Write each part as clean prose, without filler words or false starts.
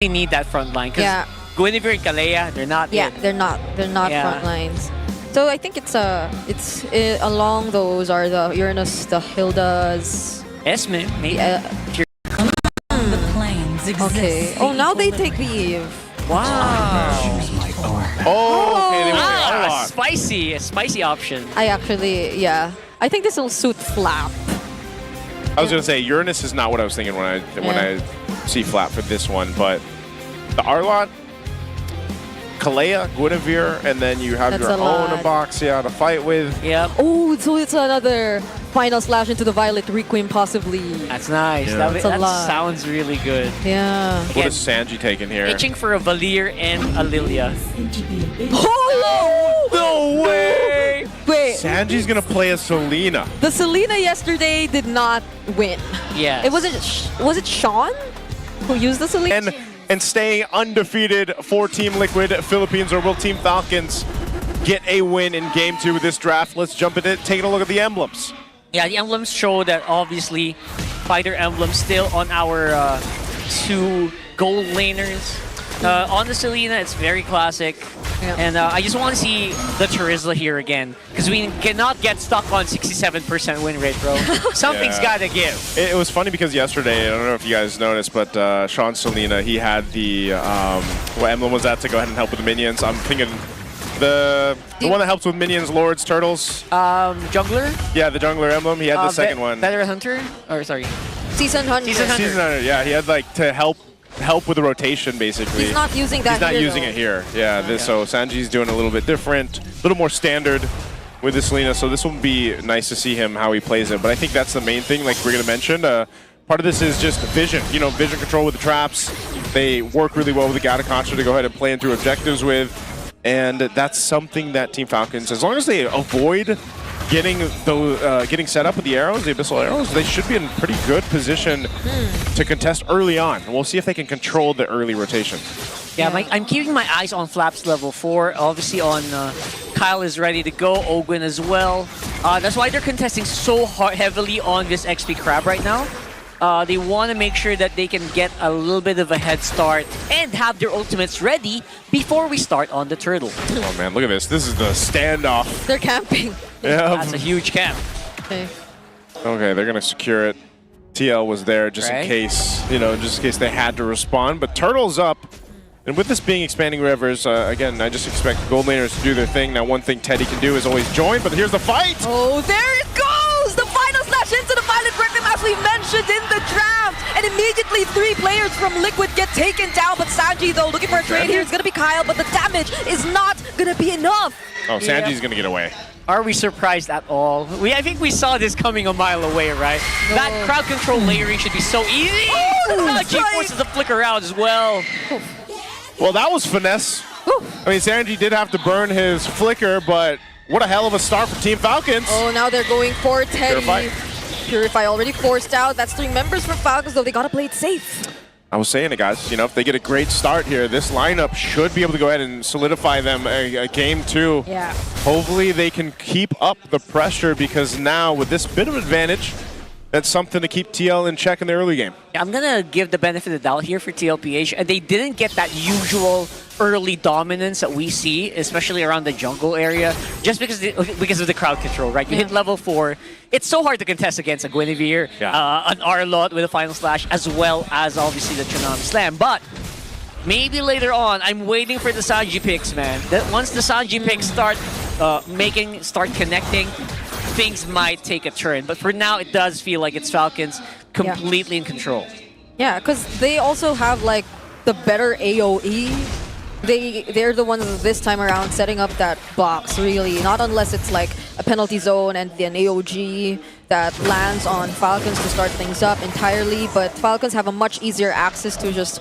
They need that front line because Guinevere and Kalea, they're not. They're not front lines. So I think it's along those are the Uranus, the Hildas. Esme, maybe. Okay. Oh, now they take the Eve. Wow. Okay, they went a spicy option. I actually, I think this will suit Flap. I was gonna say Uranus is not what I was thinking when I see Flap for this one, but the Arlot, Kalea, Guinevere, and then you have your own Abaxia to fight with. Yep. Oh, so it's another final slash into the Violet Requiem possibly. That's nice. Yeah. That sounds really good. Yeah. What is Sanji taking here? Itching for a Valir and a Lilia. Oh! No way! Wait. Sanji's gonna play a Selena. The Selena yesterday did not win. Yeah. Was it Sean who used the Selena? And staying undefeated for Team Liquid Philippines, or will Team Falcons get a win in Game 2 of this draft? Let's jump into it, taking a look at the emblems. Yeah, the emblems show that obviously fighter emblems still on our 2 gold laners. On the Selena, it's very classic. Yeah. And I just want to see the Charizla here again, because we cannot get stuck on 67% win rate, bro. Something's got to give. It was funny because yesterday, I don't know if you guys noticed, but Sean Selena, he had the, what emblem was that to go ahead and help with the minions? I'm thinking the one that helps with minions, lords, turtles. Jungler? Yeah, the jungler emblem. He had the second one. Veteran Hunter? Or sorry. Season Hunter. Season Hunter, yeah. He had like to help with the rotation, basically. He's not using that. He's not using it here. Yeah, so Sanji's doing a little bit different, a little more standard with this Selena. So this will be nice to see him how he plays it. But I think that's the main thing, like we're gonna mention. Part of this is just vision. You know, vision control with the traps. They work really well with the Gata Contra to go ahead and play into objectives with, and that's something that Team Falcons, as long as they avoid getting set up with the arrows, the abyssal arrows, they should be in pretty good position to contest early on. And we'll see if they can control the early rotation. Yeah, I'm keeping my eyes on Flaps level 4. Obviously on Kyle is ready to go, Ogwin as well. That's why they're contesting so heavily on this XP Crab right now. They want to make sure that they can get a little bit of a head start and have their ultimates ready before we start on the turtle. Oh man, look at this. This is the standoff. They're camping. Yeah. That's a huge camp. Okay, they're going to secure it. TL was there just in case, just in case they had to respond. But Turtle's up. And with this being expanding rivers, again, I just expect gold laners to do their thing. Now, one thing Teddy can do is always join, but here's the fight! Oh, there it goes! The final slash into the Violet Requiem, as we mentioned in the draft! And immediately 3 players from Liquid get taken down, but Sanji, though, looking for a trade here. It's going to be Kyle, but the damage is not going to be enough. Oh, Sanji's going to get away. Are we surprised at all? I think we saw this coming a mile away, right? No. That crowd control layering should be so easy! Oh, G forces the flicker out as well. Well, that was finesse. I mean, Sanji did have to burn his flicker, but what a hell of a start for Team Falcons. Oh, now they're going for Teddy. Purify already forced out. That's 3 members for Falcons, though they gotta play it safe. I was saying it, guys. If they get a great start here, this lineup should be able to go ahead and solidify them a Game 2. Yeah. Hopefully they can keep up the pressure, because now with this bit of advantage, that's something to keep TL in check in the early game. I'm going to give the benefit of the doubt here for TLPH. And they didn't get that usual early dominance that we see, especially around the jungle area, just because of the crowd control, right? You hit level 4. It's so hard to contest against a Guinevere, an Arlot with a final slash, as well as obviously the Tsunami Slam. But maybe later on, I'm waiting for the Sanji picks, man. That once the Sanji picks start connecting, things might take a turn. But for now, it does feel like it's Falcons completely in control. Yeah, because they also have like the better AoE. They're the ones this time around setting up that box, really. Not unless it's like a penalty zone and an AOG that lands on Falcons to start things up entirely. But Falcons have a much easier access to just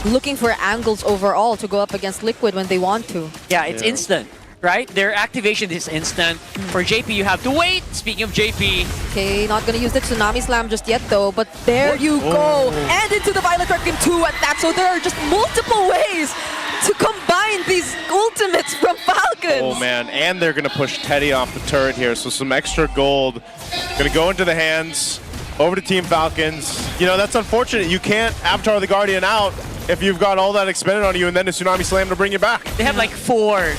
looking for angles overall to go up against Liquid when they want to. Yeah, it's instant. Right? Their activation is instant. For JP, you have to wait. Speaking of JP. Okay, not gonna use the Tsunami Slam just yet though, but there you go. And into the Violet Requiem 2 at that. So there are just multiple ways to combine these ultimates from Falcons. Oh man, and they're gonna push Teddy off the turret here. So some extra gold gonna go into the hands over to Team Falcons. That's unfortunate. You can't Avatar the Guardian out. if you've got all that expended on you and then a Tsunami Slam to bring you back. They have like four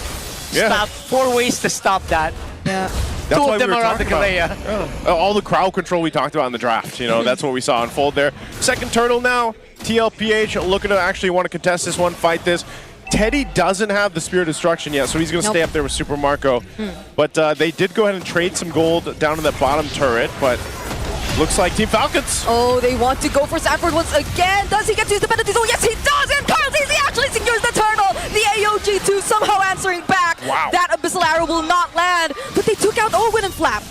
ways to stop that. Yeah. That's Two why of them we were are on the talking about- Galea. All the crowd control we talked about in the draft, you know, that's what we saw unfold there. Second turtle now, TLPH looking to actually want to contest this one, fight this. Teddy doesn't have the Spirit of Destruction yet, so he's going to stay up there with Super Marco. But they did go ahead and trade some gold down in that bottom turret, but looks like Team Falcons. Oh, they want to go for Sanford once again. Does he get to use the penalty zone? Yes, he does! And Carl Daisy actually secures the turtle! The AOG2 somehow answering back. Wow. That Abyssal Arrow will not land, but they took out Owen and Flap.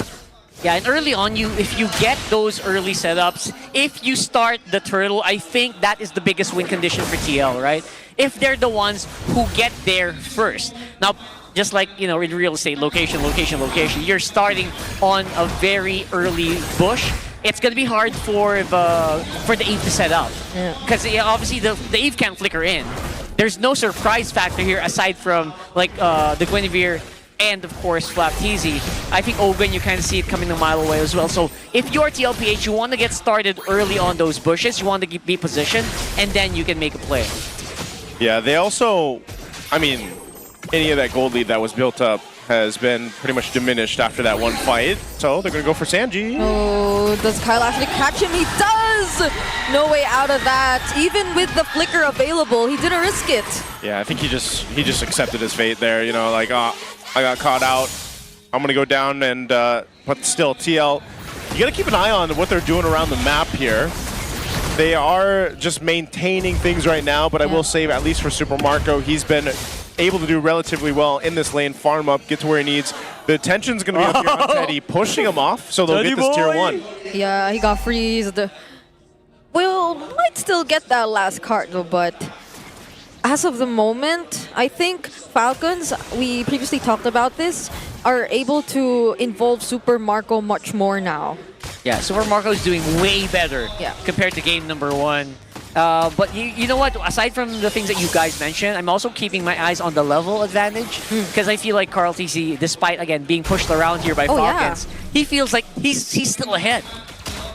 Yeah, and early on, if you get those early setups, if you start the turtle, I think that is the biggest win condition for TL, right? If they're the ones who get there first. Now, just like, you know, in real estate, location, you're starting on a very early bush. It's going to be hard for the Eve to set up. Because obviously the Eve can't flicker in. There's no surprise factor here aside from like the Guinevere and of course Flapteezy. I think Ogun, you kind of see it coming a mile away as well. So if you're TLPH, you want to get started early on those bushes, you want to be positioned, and then you can make a play. Yeah, they also, I mean, any of that gold lead that was built up has been pretty much diminished after that one fight. So they're going to go for Sanji. Oh, does Kyle actually catch him? He does! No way out of that. Even with the flicker available, he didn't risk it. Yeah, I think he just accepted his fate there. You know, like, oh, I got caught out. I'm going to go down and, but still, TL, you got to keep an eye on what they're doing around the map here. They are just maintaining things right now, but I will say, at least for Super Marco, he's been able to do relatively well in this lane, farm up, get to where he needs. The attention's going to be up here on Teddy, pushing him off, so they'll get this tier 1. Yeah, he got freezed. Will might still get that last card though, but as of the moment, I think Falcons, we previously talked about this, are able to involve Super Marco much more now. Yeah, Super Marco is doing way better compared to game number 1. But you know what? Aside from the things that you guys mentioned, I'm also keeping my eyes on the level advantage because I feel like Carl TC, despite again being pushed around here by Falcons, he feels like he's still ahead.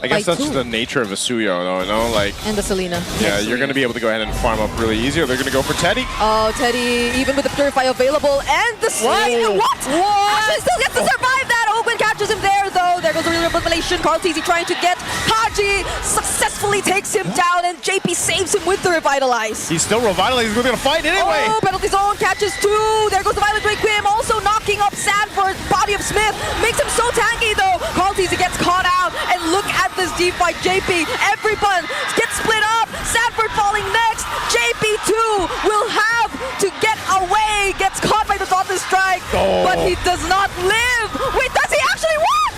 I guess that's just the nature of a Suyo, though, you know? Like, and the Selena. Yeah, you're going to be able to go ahead and farm up really easy, or they're going to go for Teddy. Oh, Teddy, even with the Purify available, and the Selena. What? Actually still gets to survive that. Open catches him there, though. There goes the revelation. Carl TZ trying to get Kaji, successfully takes him down, and JP saves him with the Revitalize. He's still revitalized. He's going to fight anyway. Oh, penalty zone catches 2. There goes the Violent Requiem, also knocking up Sanford. Body of Smith makes him so tanky, though. Carl TZ gets caught out, and look at this deep fight. JP, everyone gets split up. Sanford falling next. JP2 will have to get away. Gets caught by the Dauntless Strike, but he does not live. Wait, does he actually win?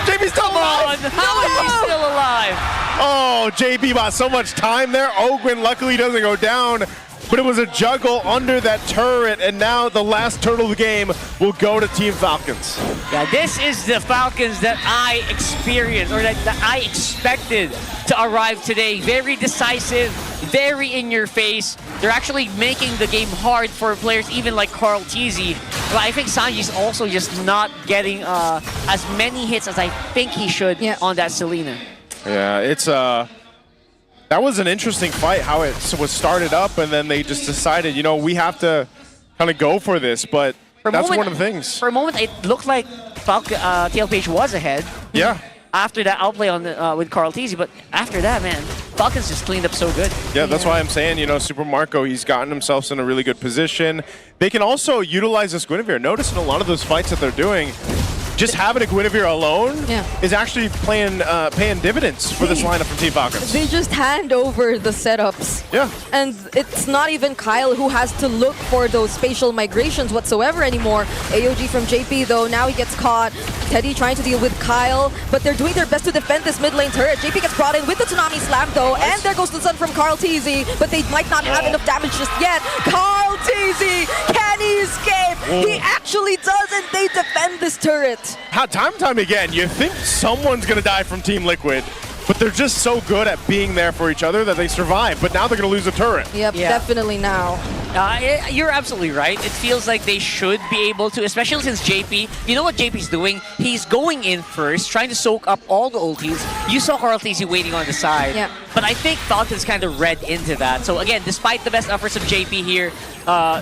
JP's still alive. How is he still alive? Oh, JP bought so much time there. Ogwin luckily doesn't go down, but it was a juggle under that turret, and now the last turtle of the game will go to Team Falcons. Yeah, this is the Falcons that I experienced, or that I expected to arrive today. Very decisive, very in your face. They're actually making the game hard for players even like Carl TZ. But I think Sanji's also just not getting as many hits as I think he should on that Selena. Yeah, it's that was an interesting fight, how it was started up, and then they just decided, you know, we have to kind of go for this, but that's one of the things. For a moment, it looked like TLPH was ahead. Yeah. After that outplay on with Carl TZ, but after that, man, Falcons just cleaned up so good. Yeah, that's why I'm saying, you know, Super Marco, he's gotten himself in a really good position. They can also utilize this Guinevere. Notice in a lot of those fights that they're doing, just having a Guinevere alone is actually paying dividends for this lineup from Team Falcons. They just hand over the setups. Yeah. And it's not even Kyle who has to look for those spatial migrations whatsoever anymore. AOG from JP, though, now he gets caught. Teddy trying to deal with Kyle, but they're doing their best to defend this mid lane turret. JP gets brought in with the Tsunami Slam, though, and there goes the Sun from Carl TZ, but they might not have enough damage just yet. Carl TZ, can he escape? He actually does, and they defend this turret. Time and time again, you think someone's going to die from Team Liquid, but they're just so good at being there for each other that they survive. But now they're going to lose a turret. Yep, definitely now. You're absolutely right. It feels like they should be able to, especially since JP, you know what JP's doing? He's going in first, trying to soak up all the ultis. You saw Carl TZ waiting on the side. Yeah. But I think Falcons kind of read into that. So again, despite the best efforts of JP here,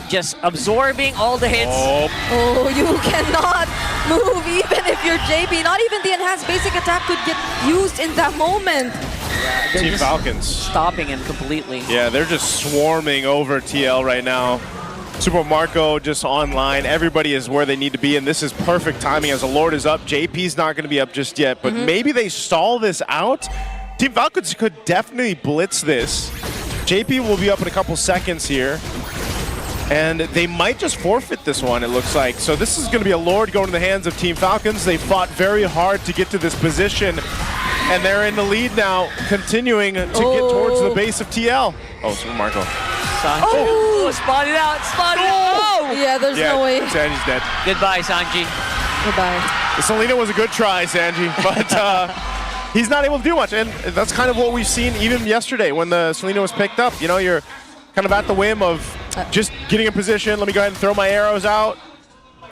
just absorbing all the hits. Oh, you cannot move even if you're JP. Not even the enhanced basic attack could get used in that moment. Yeah, they're Team just Falcons. stopping him completely. Yeah, they're just swarming over TL right now. Super Marco just online. Everybody is where they need to be, and this is perfect timing as the Lord is up. JP's not going to be up just yet, but maybe they stall this out. Team Falcons could definitely blitz this. JP will be up in a couple seconds here, and they might just forfeit this one, it looks like. So this is going to be a Lord going to the hands of Team Falcons. They fought very hard to get to this position, and they're in the lead now, continuing to get towards the base of TL. Oh, Super Marco. Sanji. Oh, spotted out, spotted out. Oh! Yeah, there's no way. Sanji's dead. Goodbye, Sanji. Goodbye. The Selena was a good try, Sanji, but he's not able to do much, and that's kind of what we've seen even yesterday when the Selena was picked up. You know, you're kind of at the whim of just getting in position, let me go ahead and throw my arrows out.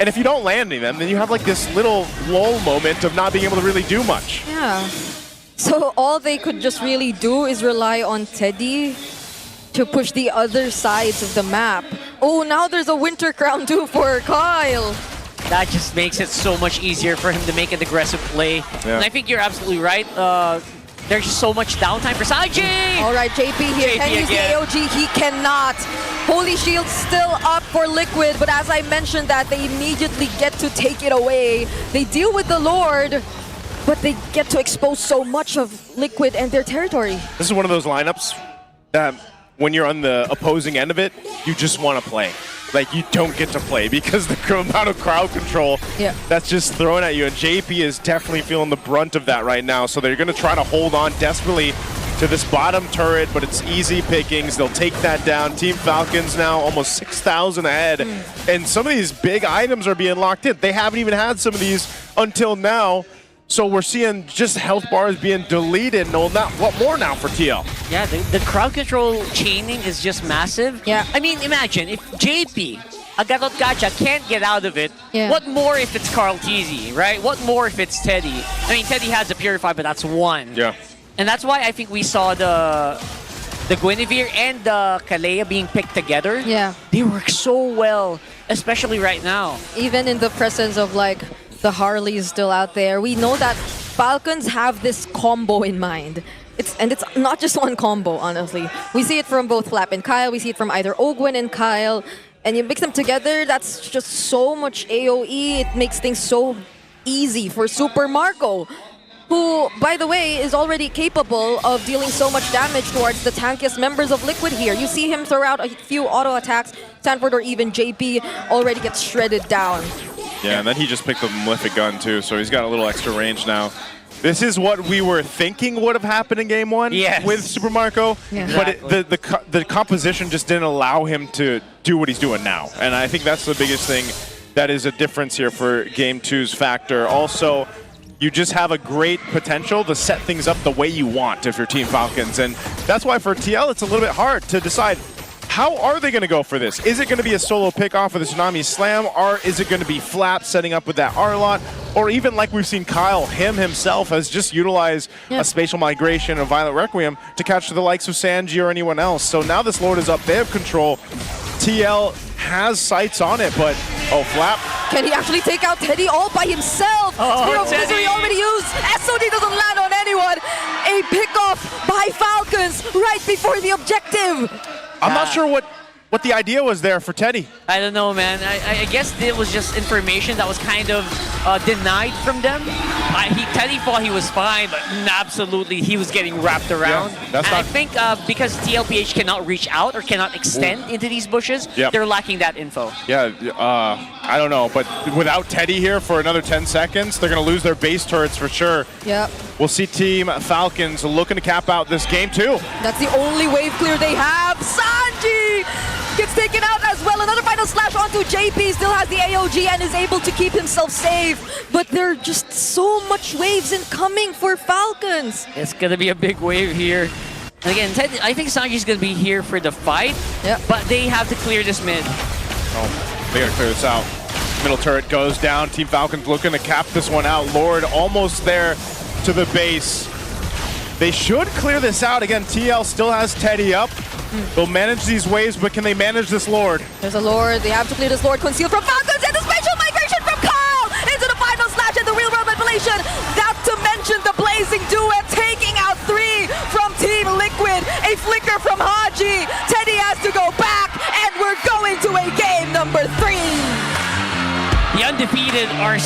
And if you don't land any of them, then you have like this little lull moment of not being able to really do much. Yeah. So all they could just really do is rely on Teddy to push the other sides of the map. Oh, now there's a Winter Crown too for Kyle. That just makes it so much easier for him to make an aggressive play. Yeah. And I think you're absolutely right. There's so much downtime for Sanji! All right, JP here JP can use the again. AOG. He cannot. Holy Shield still up for Liquid, but as I mentioned that, they immediately get to take it away. They deal with the Lord, but they get to expose so much of Liquid and their territory. This is one of those lineups that when you're on the opposing end of it, you just want to play. Like, you don't get to play because the amount of crowd control that's just thrown at you. And JP is definitely feeling the brunt of that right now. So they're going to try to hold on desperately to this bottom turret, but it's easy pickings. They'll take that down. Team Falcons now almost 6,000 ahead. And some of these big items are being locked in. They haven't even had some of these until now. So we're seeing just health bars being deleted. No, not what more now for TL? Yeah, the crowd control chaining is just massive. Yeah. I mean, imagine if JP, Agatot Gacha, can't get out of it. Yeah. What more if it's Carl TZ, right? What more if it's Teddy? I mean, Teddy has a Purify, but that's one. Yeah. And that's why I think we saw the Guinevere and the Kalea being picked together. Yeah. They work so well, especially right now. Even in the presence of like the Harley is still out there, we know that Falcons have this combo in mind. It's not just one combo, honestly. We see it from both Flap and Kyle. We see it from either Ogwen and Kyle. And you mix them together, that's just so much AoE. It makes things so easy for Super Marco, who, by the way, is already capable of dealing so much damage towards the tankiest members of Liquid here. You see him throw out a few auto attacks. Sanford or even JP already gets shredded down. Yeah, and then he just picked the Malefic gun too, so he's got a little extra range now. This is what we were thinking would have happened in Game 1 with Super Marco, Exactly. but the composition just didn't allow him to do what he's doing now. And I think that's the biggest thing that is a difference here for Game 2's factor. Also, you just have a great potential to set things up the way you want if you're Team Falcons. And that's why for TL, it's a little bit hard to decide, how are they going to go for this? Is it going to be a solo pick-off with a Tsunami Slam, or is it going to be Flap setting up with that Arlot? Or even like we've seen Kyle, himself has just utilized a Spatial Migration and Violent Requiem to catch the likes of Sanji or anyone else. So now this Lord is up, they have control. TL has sights on it, but Flap. Can he actually take out Teddy all by himself? Spear of Misery already used. SOD doesn't land on anyone. A pickoff by Falcons right before the objective. I'm not sure what the idea was there for Teddy. I don't know, man. I guess it was just information that was kind of denied from them. Teddy thought he was fine, but absolutely he was getting wrapped around. Yeah, and I think because TLPH cannot reach out or cannot extend into these bushes, they're lacking that info. Yeah, I don't know, but without Teddy here for another 10 seconds, they're going to lose their base turrets for sure. Yep. We'll see Team Falcons looking to cap out this game too. That's the only wave clear they have. Sanji gets taken out as well. Another final slash onto JP. Still has the AOG and is able to keep himself safe. But there are just so much waves incoming for Falcons. It's going to be a big wave here. And again, I think Sanji's going to be here for the fight, Yep. but they have to clear this mid. Oh, they gotta clear this out. Middle turret goes down. Team Falcons looking to cap this one out. Lord almost there to the base. They should clear this out. Again, TL still has Teddy up. They'll manage these waves, but can they manage this Lord? There's a Lord. They have to clear this Lord. Concealed from Falcons and the spatial migration from Carl into the final slash and the real world manipulation. Not to mention the blazing duet taking out 3 from Team Liquid. A flicker from Haji. Teddy has to go back, and we're going to a game number 3. The undefeated are